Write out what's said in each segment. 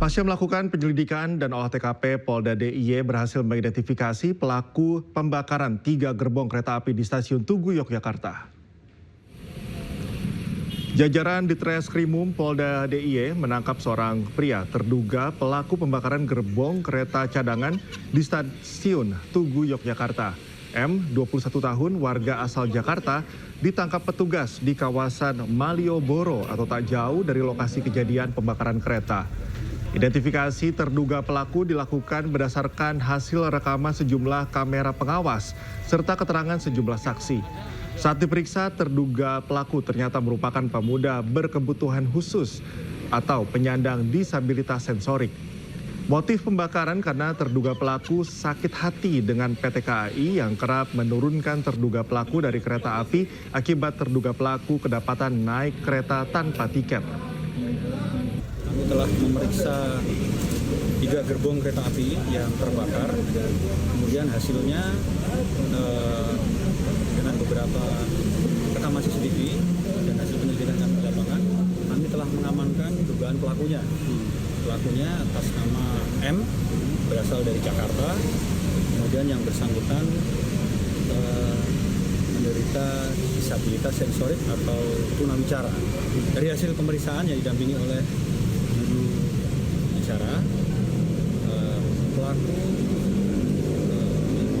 Pasca melakukan penyelidikan dan olah TKP, Polda DIY berhasil mengidentifikasi pelaku pembakaran 3 gerbong kereta api di stasiun Tugu, Yogyakarta. Jajaran Ditreskrimum Polda DIY menangkap seorang pria terduga pelaku pembakaran gerbong kereta cadangan di stasiun Tugu, Yogyakarta. M, 21 tahun, warga asal Jakarta, ditangkap petugas di kawasan Malioboro atau tak jauh dari lokasi kejadian pembakaran kereta. Identifikasi terduga pelaku dilakukan berdasarkan hasil rekaman sejumlah kamera pengawas serta keterangan sejumlah saksi. Saat diperiksa, terduga pelaku ternyata merupakan pemuda berkebutuhan khusus atau penyandang disabilitas sensorik. Motif pembakaran karena terduga pelaku sakit hati dengan PT KAI yang kerap menurunkan terduga pelaku dari kereta api akibat terduga pelaku kedapatan naik kereta tanpa tiket. Kami telah memeriksa 3 gerbong kereta api yang terbakar. Kemudian hasilnya dengan beberapa rekaman CCTV dan hasil penyelidikan kami di lapangan, kami telah mengamankan dugaan pelakunya. Pelakunya atas nama M, berasal dari Jakarta. Kemudian yang bersangkutan menderita disabilitas sensorik atau tunawicara. Dari hasil pemeriksaan yang didampingi oleh juru bicara, pelaku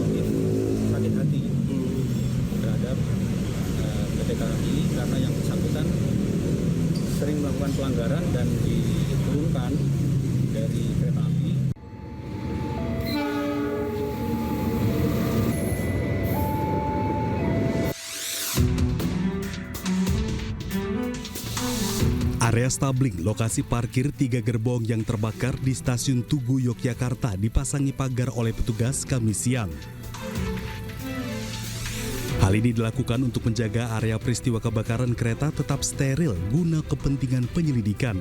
motif sakit hati terhadap PT KAI karena yang bersangkutan sering melakukan pelanggaran dan diturunkan dari kereta api. Area stabling lokasi parkir 3 gerbong yang terbakar di stasiun Tugu, Yogyakarta dipasangi pagar oleh petugas Kamis siang. Hal ini dilakukan untuk menjaga area peristiwa kebakaran kereta tetap steril guna kepentingan penyelidikan.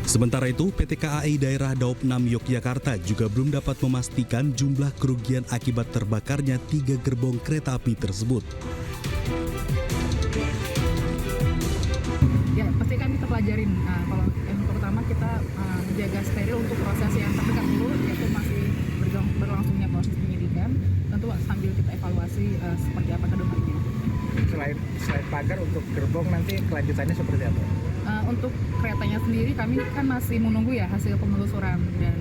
Sementara itu, PT KAI Daerah Daob 6 Yogyakarta juga belum dapat memastikan jumlah kerugian akibat terbakarnya 3 gerbong kereta api tersebut. Ya, pasti kami kita pelajarin. Kalau yang pertama kita menjaga steril untuk proses yang terdekat dulu, yaitu masih berlangsungnya proses penyidikan. Tentu sambil kita evaluasi seperti apa kedepannya. Selain pagar, untuk gerbong nanti kelanjutannya seperti apa? Untuk keretanya sendiri kami kan masih menunggu ya hasil penelusuran dan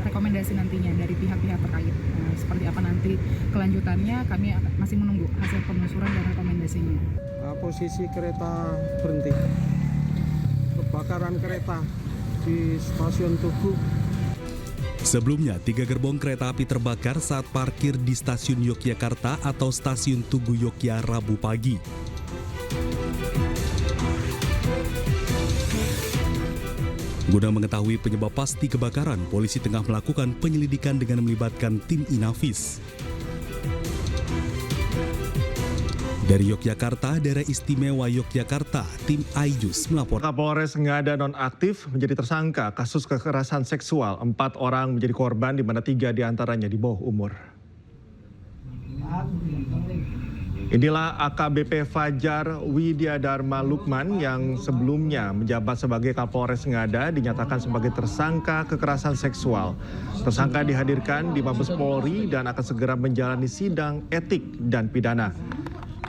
rekomendasi nantinya dari pihak-pihak terkait. Seperti apa nanti kelanjutannya kami masih menunggu hasil penelusuran dan rekomendasinya. Posisi kereta berhenti, kebakaran kereta di stasiun Tugu. Sebelumnya, 3 gerbong kereta api terbakar saat parkir di stasiun Yogyakarta atau stasiun Tugu Yogya Rabu pagi. Guna mengetahui penyebab pasti kebakaran, polisi tengah melakukan penyelidikan dengan melibatkan tim Inavis. Dari Yogyakarta, Daerah Istimewa Yogyakarta, tim Aijus melaporkan. Kapolres Ngada nonaktif menjadi tersangka kasus kekerasan seksual. 4 orang menjadi korban, di mana 3 diantaranya di bawah umur. Inilah AKBP Fajar Widyadharma Lukman yang sebelumnya menjabat sebagai Kapolres Ngada dinyatakan sebagai tersangka kekerasan seksual. Tersangka dihadirkan di Mabes Polri dan akan segera menjalani sidang etik dan pidana.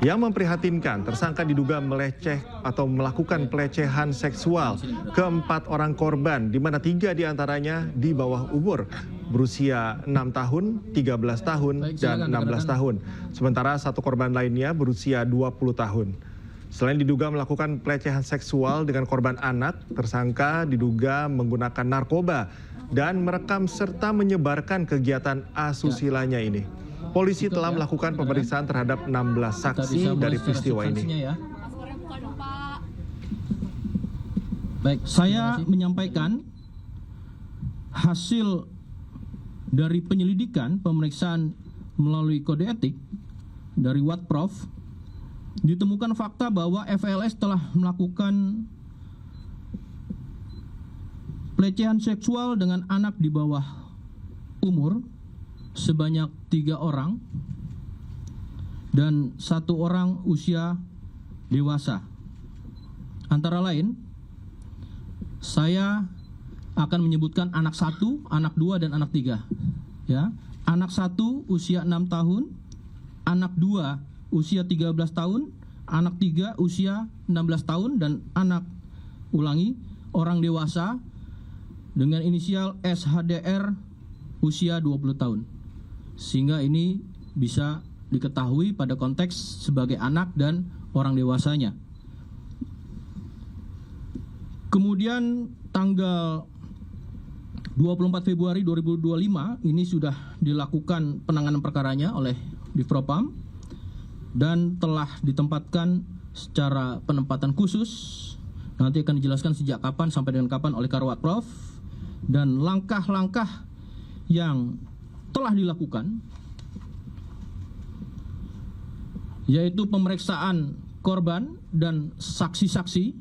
Yang memprihatinkan, tersangka diduga meleceh atau melakukan pelecehan seksual ke 4 orang korban, di mana 3 diantaranya di bawah umur, berusia 6 tahun, 13 tahun, dan 16 tahun. Sementara 1 korban lainnya berusia 20 tahun. Selain diduga melakukan pelecehan seksual dengan korban anak, tersangka diduga menggunakan narkoba dan merekam serta menyebarkan kegiatan asusilanya ini. Polisi telah melakukan pemeriksaan terhadap 16 saksi dari peristiwa ini. Baik, saya menyampaikan hasil dari penyelidikan pemeriksaan melalui kode etik dari Watprov, ditemukan fakta bahwa FLS telah melakukan pelecehan seksual dengan anak di bawah umur sebanyak 3 orang dan 1 orang usia dewasa. Antara lain saya akan menyebutkan anak 1, anak 2, dan anak 3. Ya. Anak 1 usia 6 tahun, anak 2 usia 13 tahun, anak 3 usia 16 tahun, dan anak, ulangi, orang dewasa dengan inisial SHDR usia 20 tahun. Sehingga ini bisa diketahui pada konteks sebagai anak dan orang dewasanya. Kemudian tanggal 24 Februari 2025 ini sudah dilakukan penanganan perkaranya oleh Divpropam dan telah ditempatkan secara penempatan khusus. Nanti akan dijelaskan sejak kapan sampai dengan kapan oleh Karwat Prof. Dan langkah-langkah yang telah dilakukan yaitu pemeriksaan korban dan saksi-saksi